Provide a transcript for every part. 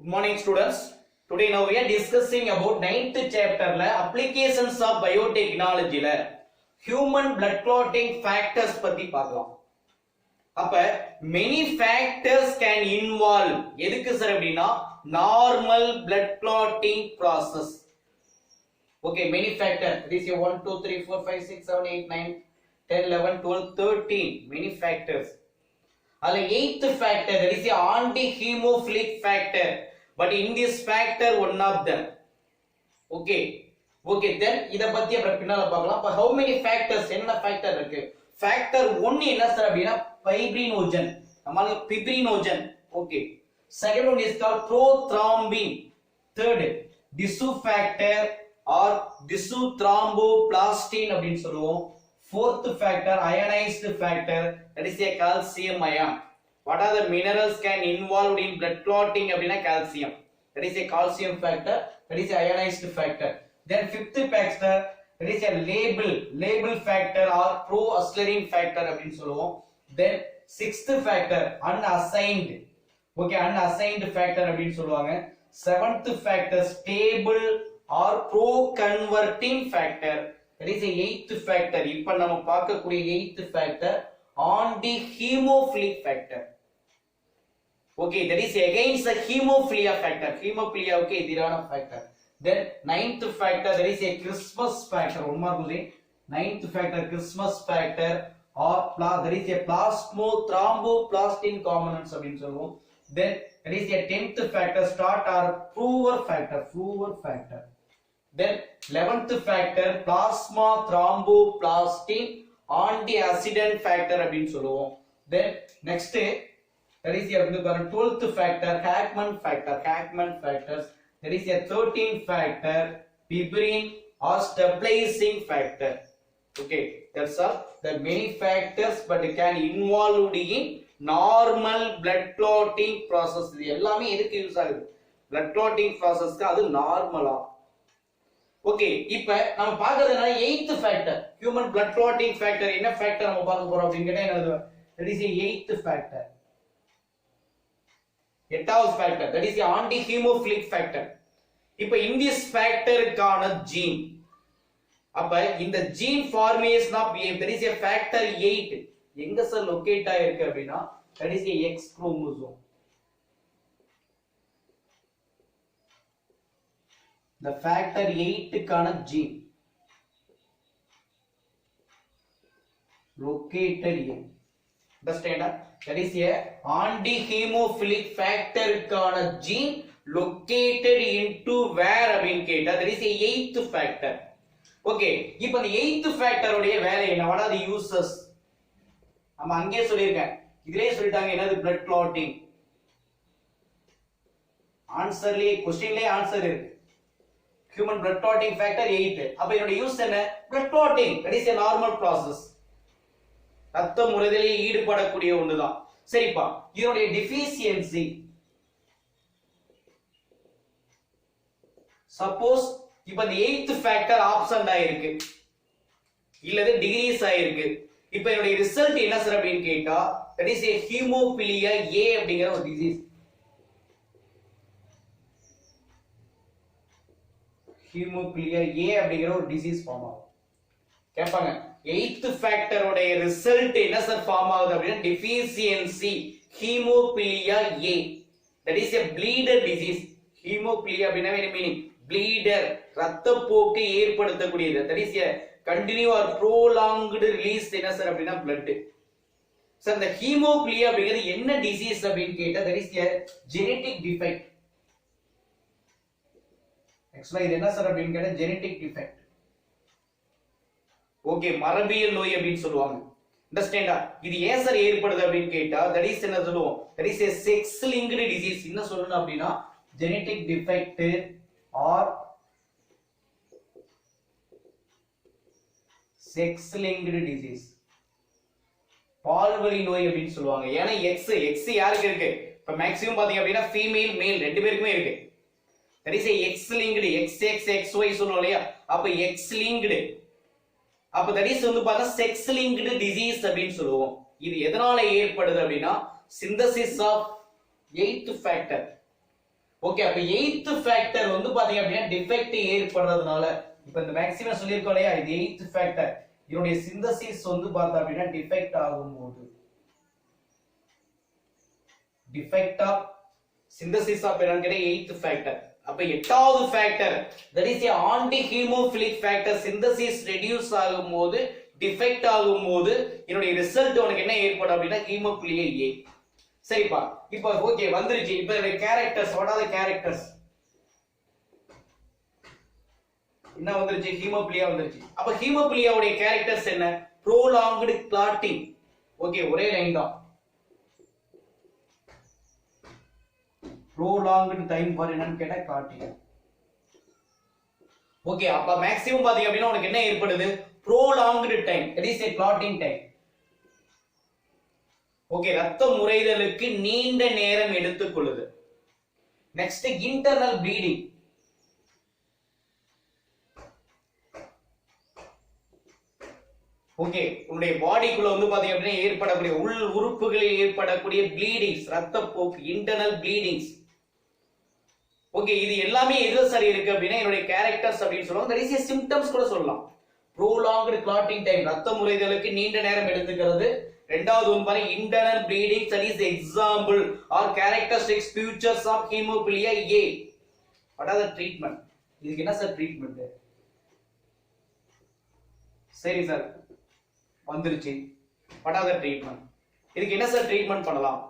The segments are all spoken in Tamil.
Good morning students. Today now we are discussing about 9th chapter la applications of biotechnology la human blood clotting factors பத்தி பார்க்கலாம். அப்ப many factors can involve எதுக்கு சார் அப்படினா normal blood clotting process. Okay, many factors. This is 1 2 3 4 5 6 7 8 9 10 11 12 13 many factors. All 8th factor, that is the anti-hemophilic factor, but in this factor one of them. Okay then இத பத்தி அப்புறம் பின்னால பார்க்கலாம். அப்ப how many factors, என்ன factor இருக்கு? Factor 1 என்ன சார் அப்படினா fibrinogen, நம்மளுக்கு fibrinogen. Okay, second one is called prothrombin. Third tissue factor or tissue thromboplastin அப்படினு சொல்லுவோம். Fourth factor ionized factor, that is a calcium ion. What are the minerals can involved in blood clotting அப்படினா calcium, that is a calcium factor, that is a ionized factor. Then fifth factor, that is a label factor or pro-accelerating factor அப்படினு சொல்லுவோம். Then sixth factor unassigned, okay, unassigned factor அப்படினு சொல்லுவாங்க. Seventh factor stable or pro-converting factor, that is a eighth factor. இப்ப நம்ம பார்க்கக்கூடிய eighth factor anti-hemophilic factor. Okay, that is against the hemophilia factor. Hemophilia, okay, எதிரான factor. Then ninth factor, that is a Christmas factor. One more question. Ninth factor Christmas factor or that is a plasmothromboplastine components அப்படினு சொல்லுவோம். Then that is a 10th factor start or prover factor. Then 11th factor plasma thromboplastin antioxidant factor அப்படினு சொல்லுவோம். Then next that is a 12th factor Hackman factors, that is a 13th factor fibrin or stabilizing factor. Okay, that's all. There are many factors but can involved in normal blood clotting process. இது எல்லாமே எதுக்கு யூஸ் ஆகுது? blood clotting process க்கு அது நார்மலா. ஓகே, இப்போ நம்ம பார்க்கிறதுனால 8th factor human blood clotting factor என்ன factor நம்ம பார்க்க போறோம் அப்படினு கேட்டா என்னது? that is a 8th factor. 8th factor, that is the anti-hemophilic factor. இப்போ in this factor கான gene, அப்ப இந்த gene formation of that is a factor 8 எங்க சார் லொகேட் ஆயிருக்கு அப்படினா that is a X chromosome. The factor 8 கான gene located here. Understand? That is a anti-hemophilic factor கான gene located into where அப்படினு கேட்டா that is a 8th factor. Okay, இப்போ இந்த 8th factor உடைய வேலை என்ன? What are the uses? நம்ம அங்கே சொல்லிருக்கேன், இதிலே சொல்லிட்டாங்க என்னது blood clotting. ஆன்சர்லயே क्वेश्चनலயே ஆன்சர் இருக்கு. Human blood clotting factor 8. அப்ப இதோட யூஸ் என்ன? blood clotting, that is a normal process. ரத்த முறைதலில் ஈடுபடக்கூடிய ஒன்றுதான். சரிப்பா, இதோட deficiency, suppose இப்ப இந்த 8th factor absent ஆயிருக்கு இல்லது டிகிரீஸ் ஆயிருக்கு, இப்ப இதோட ரிசல்ட் என்ன சார் அப்படினு கேட்டா that is a hemophilia A அப்படிங்கிற ஒரு disease. ஹீமோபிலியா A அப்படிங்கிற ஒரு டிசீஸ் ஃபார்ம் ஆகும். கேட்பாங்க 8th factor உடைய ரிசல்ட் என்ன சார் ஃபார்ம் ஆகுது அப்படினா deficiency haemophilia A, that is a bleeder disease. Haemophilia அப்படினா என்ன மீனிங்? bleeder, இரத்தப்போக்கு ஏற்படுத்தக்கூடியது, that is a continue or prolonged release என்ன சார் அப்படினா blood. சார் இந்த ஹீமோபிலியா அப்படிங்கிறது என்ன டிசீஸ் அப்படினு கேட்டா that is a genetic defect. Actually இது என்ன சார் அப்படினு கேட்டா genetic defect. ஓகே, மரபியல் நோய் அப்படினு சொல்லுவாங்க. அண்டர்ஸ்டாண்டா? இது ஏன் சார் ஏற்படுது அப்படினு கேட்டா that is என்ன சொல்லுவோம்? that is a sex linked disease. என்ன சொல்லணும் அப்படினா genetic defect or sex linked disease. பால்வழி நோய் அப்படினு சொல்லுவாங்க. ஏனா X யாருக்கு இருக்கு? இப்ப மேக்ஸिमम பாத்தீங்க அப்படினா ஃபீமேல் மேல் ரெண்டு பேருக்குமே இருக்கு. that is a X linked, XY சொல்றோம் இல்லையா? அப்ப X linked, அப்ப that is வந்து பார்த்தா sex linked disease அப்படினு சொல்லுவோம். இது எதனால ஏற்படுது அப்படினா synthesis of 8th factor. Okay, அப்ப 8th ஃபேக்டர் வந்து பாத்தீங்க அப்படின்னா டிஃபெக்ட் ஏற்படுறதுனால, இப்ப இந்த மேக்ஸிமம் சொல்லியிருக்கோம் இல்லையா, இது 8th ஃபேக்டர். இதனுடைய சிந்தசிஸ் வந்து பார்த்தா அப்படின்னா டிஃபெக்ட் ஆகும்போது, டிஃபெக்ட் ஆஃப் சிந்தசிஸ் ஆஃப் என்னன்னு கேட்டா 8th ஃபேக்டர். அப்ப 8வது factor, that is a anti-hemophilic factor, synthesis reduce ஆகும்போது, டிஃபெக்ட் ஆகும்போது இதனுடைய ரிசல்ட் உனக்கு என்ன ஏற்படும் அப்படின்னா ஹீமோபிலியா A. சரிப்பா, இப்போ ஓகே வந்துருச்சு. இப்போ characters, what are the characters? என்ன வந்துருச்சு? ஹீமோபிலியா வந்துருச்சு. அப்ப ஹீமோபிலியாவுடைய கேரக்டர்ஸ் என்ன? prolonged clotting. ஓகே, ஒரே லைன் தான். prolonged time for என்னன்னு கேட்டா clotting. ஓகே, அப்ப மேக்ஸிமம் பாத்தீங்க அப்படின்னா உனக்கு என்ன ஏற்படுது? prolonged time, that is a clotting time. Okay, ரத்தம் உறைதலுக்கு நீண்ட நேரம் எடுத்துக்கொள்ளுது. Next internal bleeding. ஓகே, உங்களுடைய பாடிக்குள்ள வந்து பாத்தீங்க அப்படின்னா ஏற்படக்கூடிய உள் உறுப்புகளில் ஏற்படக்கூடிய ப்ளீடிங்ஸ், ரத்தப்போக்கு, இன்டர்னல் ப்ளீடிங்ஸ். ஓகே, இது எல்லாமே எதுல சரி இருக்கு அப்படின்னா என்னுடைய கேரக்டர்ஸ் அப்படின்னு சொல்லுவாங்க. தட் இஸ் சிம்டம்ஸ் கூட சொல்லலாம். prolonged clotting time, ரத்தம் உறைதலுக்கு நீண்ட நேரம் எடுத்துக்கிறது. ரெண்டாவது வந்து பாருங்க internal bleeding, that is example or characteristics features of hemophilia A. what are the treatment? இதுக்கு என்ன சார் ட்ரீட்மெண்ட்? சரி சார் வந்துருச்சு. what are the treatment? இதுக்கு என்ன சார் ட்ரீட்மெண்ட் பண்ணலாம்?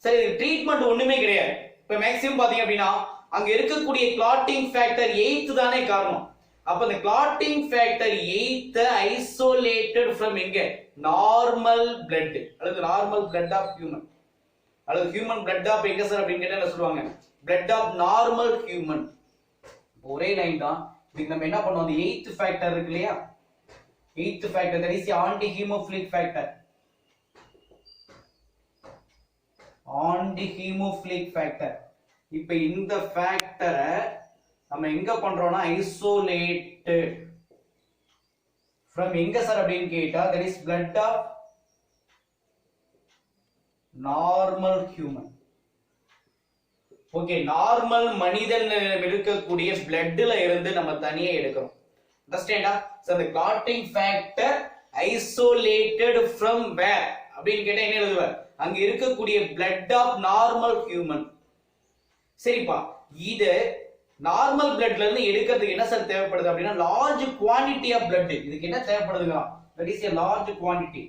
சரி, இது ட்ரீட்மெண்ட் ஒண்ணுமே கிடையாது. இப்ப மேக்ஸிமம் பாத்தீங்க அப்படின்னா அங்க இருக்கக்கூடிய கிளாட்டிங் ஃபேக்டர் 8th தானே காரணம். அப்ப இந்த clotting factor 8th isolated from எங்க? நார்மல் blood அல்லது நார்மல் blood ஆஃப் ஹியூமன் அல்லது ஹியூமன் blood ஆஃப் எங்க சார் அப்படின்னு கேட்டா என்ன சொல்லுவாங்க? blood of normal human. ஒரே லைன் தான். இதுக்கு நம்ம என்ன பண்ணுவோம்? அந்த 8th ஃபேக்டர் இருக்கு இல்லையா, 8th factor, that is the anti-hemophilic factor. anti-hemophilic factor. இப்ப இந்த ஃபேக்டரை நம்ம எங்க பண்றோம்னா ஐசோலேட்டட் from எங்க சார் அப்படின்னு கேட்டா that is blood of normal human. Okay, normal மனிதன் இருக்கக்கூடிய bloodல இருந்து நம்ம தனியா எடுக்கிறோம். அண்டர்ஸ்டாண்டா? So the clotting factor isolated from where அப்படின்னு கேட்டா என்ன எழுதுவ? அங்க இருக்கக்கூடிய blood of normal human. சரிப்பா, இது நார்மல் பிளட்ல இருந்து எடுக்கிறதுக்கு என்ன சார் தேவைப்படுது அப்படின்னா லார்ஜ் குவாண்டிட்டி ஆஃப் பிளட். இதுக்கு என்ன தேவைப்படுதுங்க? That is a large quantity.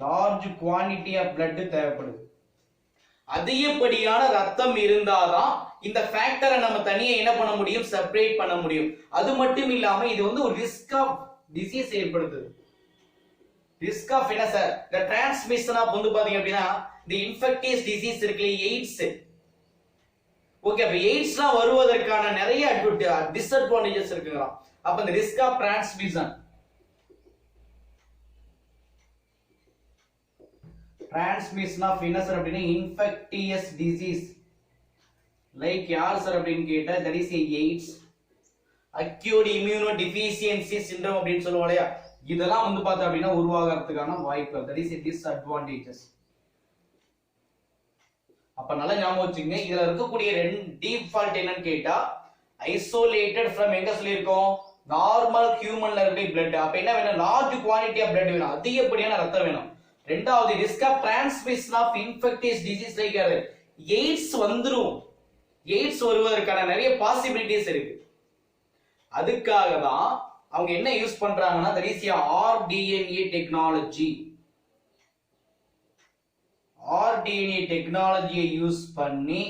Large quantity of blood தேவைப்படுது. அதிகப்படியான ரத்தம் இருந்தாதான் இந்த ஃபேக்டரை நம்ம தனியா என்ன பண்ண முடியும்? செப்பரேட் பண்ண முடியும். அது மட்டும் இல்லாம இது வந்து ஒரு ரிஸ்க் ஆஃப் டிசீஸ் ஏற்படுத்துது. ரிஸ்க் ஆஃப் என்ன சார்? the transmission ஆஃப் வந்து பாத்தீங்க அப்படின்னா the infectious disease இருக்கு, எய்ட்ஸ். ஓகே, அப்ப எய்ட்ஸ்லாம் வருவதற்கான நிறைய டிஸ்அட்வான்டேஜஸ் இருக்குங்களா. அப்ப இந்த ரிஸ்க் ஆஃப் டிரான்ஸ்மிஷன், ஆஃப் என்ன சார் அப்படின்னா இன்ஃபெக்டியஸ் டிசீஸ் லைக் யார் சார் அப்படின்னு கேட்டா that is AIDS, acute immuno deficiency syndrome அப்படின்னு சொல்லுவோம் இல்லையா, இதெல்லாம் வந்து பார்த்தா அப்படின்னா உருவாகிறதுக்கான வாய்ப்பு. That is disadvantages. அப்ப நல்லா ஞாபகம் வச்சுங்க. இதுல இருக்கக்கூடிய ரெண்டு டிஃபால்ட் என்னன்னு கேட்டா ஐசோலேட்டட் ஃப்ரம் எங்க சொல்லியிருக்கோம்? நார்மல் ஹியூமன்ல இருக்க பிளட். அப்ப என்ன வேணும்? லார்ஜ் குவாண்டிட்டி ஆஃப் பிளட் வேணும், அதிகப்படியான ரத்தம் வேணும். ரெண்டாவது risk of transmission of infectious disease like AIDS வந்துரும். எய்ட்ஸ் வருவதற்கான நிறைய பாசிபிலிட்டிஸ் இருக்கு. அதுக்காக தான் அவங்க என்ன யூஸ் பண்றாங்கன்னா that is rDNA technology. RDNA டெக்னாலஜியை யூஸ் பண்ணி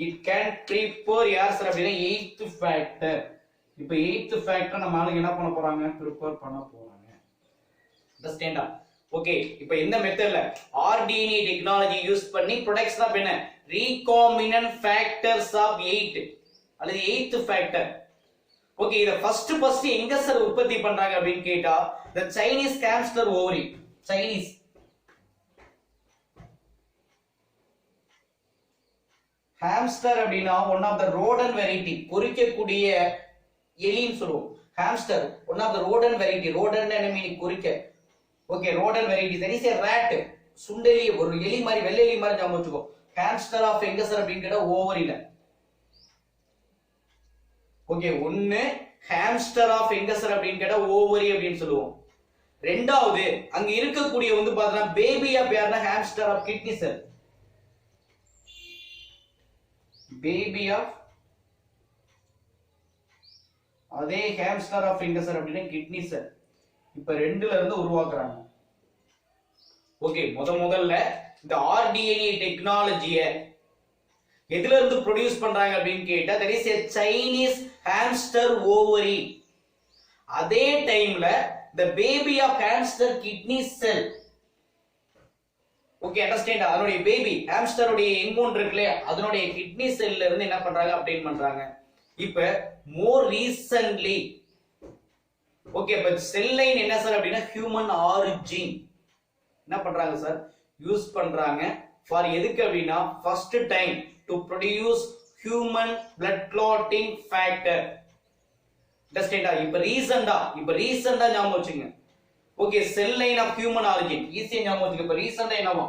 இட் கேன் ப்ரிப்பேர் யார் சார் அப்படின்னா எய்த் ஃபேக்டர். இப்போ எய்த் ஃபேக்டர் நம்ம ஆளுங்க என்ன பண்ண போறாங்க? ப்ரிப்பேர் பண்ண போறாங்க. அண்டர்ஸ்டாண்டா? ஓகே, இப்போ இந்த மெத்தட்ல ஆர்டிஎன்ஏ டெக்னாலஜி யூஸ் பண்ணி ப்ரொடக்ட்ஸ் தான் என்ன? ரீகாம்பினன்ட் ஃபேக்டர்ஸ் ஆஃப் 8 அல்லது எய்த் ஃபேக்டர். ஓகே, இத ஃபர்ஸ்ட் எங்க சார் உற்பத்தி பண்றாங்க அப்படின்னு கேட்டா the Chinese hamster ovary. Chinese hamster அப்படினா one of the rodent variety, கொறிக்கக்கூடிய எலின்னு சொல்லுவோம். hamster one of the rodent variety. rodent என்ன மீனிங்? கொறிக்க. Okay, rodent variety that is a rat. சுண்டெலி ஒரு எலி மாதிரி வெள்ளை எலி மாதிரி ஞாபகம் வச்சுக்கோ. ஹாம்ஸ்டர் ஆஃப் எங்க சார் அப்படின்னு கேட்டா ஓவரியில. ஓகே, ஒன்னு ஹாம்ஸ்டர் ஆஃப் எங்க சார் அப்படின்னு கேட்டா ஓவரி அப்படின்னு சொல்லுவோம். ரெண்டாவது அங்க இருக்கக்கூடிய வந்து பாத்தீங்கன்னா பேபி ஆஃப் யாருன்னா hamster of kidney cell. Baby of அதே ஹாம்ஸ்டர் ஆஃப் எங்க சார் அப்படின்னா கிட்னி செல். இப்ப ரெண்டுல இருந்து உருவாக்குறாங்க. ஓகே, முதல்ல இந்த ஆர்டிஎன்ஏ டெக்னாலஜிய எதுல இருந்து ப்ரொடியூஸ் பண்றாங்க அப்படின்னு கேட்டா that is a Chinese hamster ovary. அதே டைம்ல the baby of hamster kidney cell. Okay, understand? அதனுடைய பேபி ஹாம்ஸ்டர் உடைய எங்கோன் இருக்குல்ல, அதனுடைய கிட்னி செல்ல இருந்து என்ன பண்றாங்க அப்டேட் பண்றாங்க. இப்ப மோர் ரீசன்ட்லி ஓகே, இப்ப செல் லைன் என்ன சார் அப்படின்னா ஹியூமன் ஆரிஜின் என்ன பண்றாங்க சார் யூஸ் பண்றாங்க ஃபார் எதுக்கு அப்படின்னா first time to produce human blood clotting factor. அண்டர்ஸ்டாண்டா? இப்ப ரீசன்ட்டா ஞாபகம் வச்சுங்க. Okay, cell line of human origin ஈஸியா ஞாபகம் வச்சுங்க. இப்ப ரீசன்ட்டா என்னவா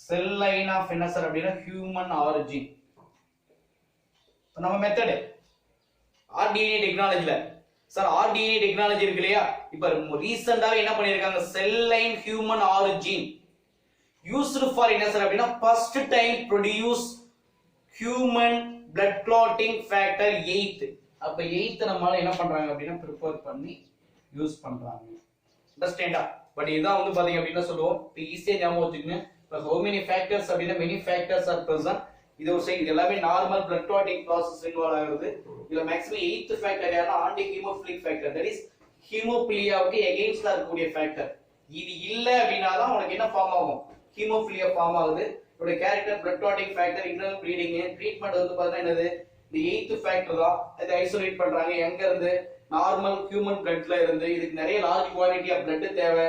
செல் லைன் ஆஃப் என்ன சார் அப்படின்னா ஹியூமன் ஆரிஜின். நம்ம மெத்தட் ஆர்டிஎன்ஏ டெக்னாலஜில சார் ஆர்டிஎன்ஏ டெக்னாலஜி இருக்கு இல்லையா, இப்ப ரீசன்ட்டாவே என்ன பண்ணிருக்காங்க cell line human origin used for என்ன சார் அப்படின்னா first time produce human blood clotting factor 8. அப்ப 8 நம்மால என்ன பண்றாங்க அப்படின்னா ப்ரிப்பேர் பண்ணி யூஸ் பண்றாங்க. அண்டர்ஸ்டாண்டா? பட் இதான் வந்து பாத்தீங்க அப்படின்னா சொல்லுவோம். இப்போ ஈஸியா ஞாபகம் வச்சுக்கங்க. இப்போ how many factors அப்படின்னா many factors are present. இது ஒரு சைடு எல்லாமே normal blood clotting process involve ஆகுது. இதுல மேக்ஸிமம் 8th ஃபேக்டர் யாருன்னா anti haemophilic factor, that is ஹீமோபிலியாவுக்கு எகைன்ஸ்டா இருக்கக்கூடிய ஃபேக்டர். இது இல்ல அப்படின்னா தான் உனக்கு என்ன ஃபார்ம் ஆகும் ஹீமோபிலியா ஃபார்ம் ஆகுது. இதோட character blood clotting factor, internal bleeding, treatment வந்து பார்த்தா என்னது இந்த 8th ஃபேக்டர் தான். இதை ஐசோலேட் பண்றாங்க எங்க இருந்து நார்மல் ஹியூமன் பிளட்ல இருந்து. இதுக்கு நிறைய லார்ஜ் குவாண்டிட்டி ஆஃப் பிளட் தேவை.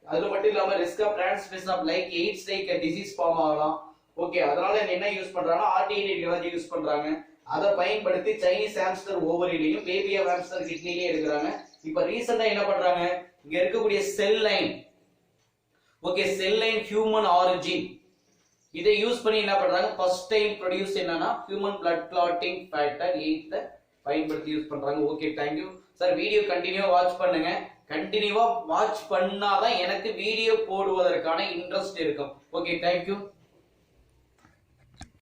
அது மட்டும் இல்லாம risk of transmission of like AIDS like disease form ஆகலாம். ஓகே, அதனால என்ன யூஸ் பண்றாங்கன்னா ஆர்டிஎன்ஏ டெக்னாலஜி யூஸ் பண்றாங்க. அதை பயன்படுத்தி சைனீஸ் ஹாம்ஸ்டர் ஓவரிலையும் பேபி ஹாம்ஸ்டர் கிட்னிலையும் எடுக்கிறாங்க. இப்ப ரீசெண்டா என்ன பண்றாங்க இங்க இருக்கக்கூடிய cell line okay cell line human origin இதை யூஸ் பண்ணி என்ன பண்றாங்க ஃபர்ஸ்ட் டைம் ப்ரொடியூஸ் என்னன்னா ஹியூமன் பிளட் கிளாட்டிங் ஃபேக்டர் 8 பயன்படுத்தி யூஸ் பண்றாங்க. Okay, thank you sir. Video கண்டினியூவா வாட்ச் பண்ணுங்க. கண்டினியூவா வாட்ச் பண்ணாதான் எனக்கு வீடியோ போடுவதற்கான இன்ட்ரெஸ்ட் இருக்கும். Okay, thank you.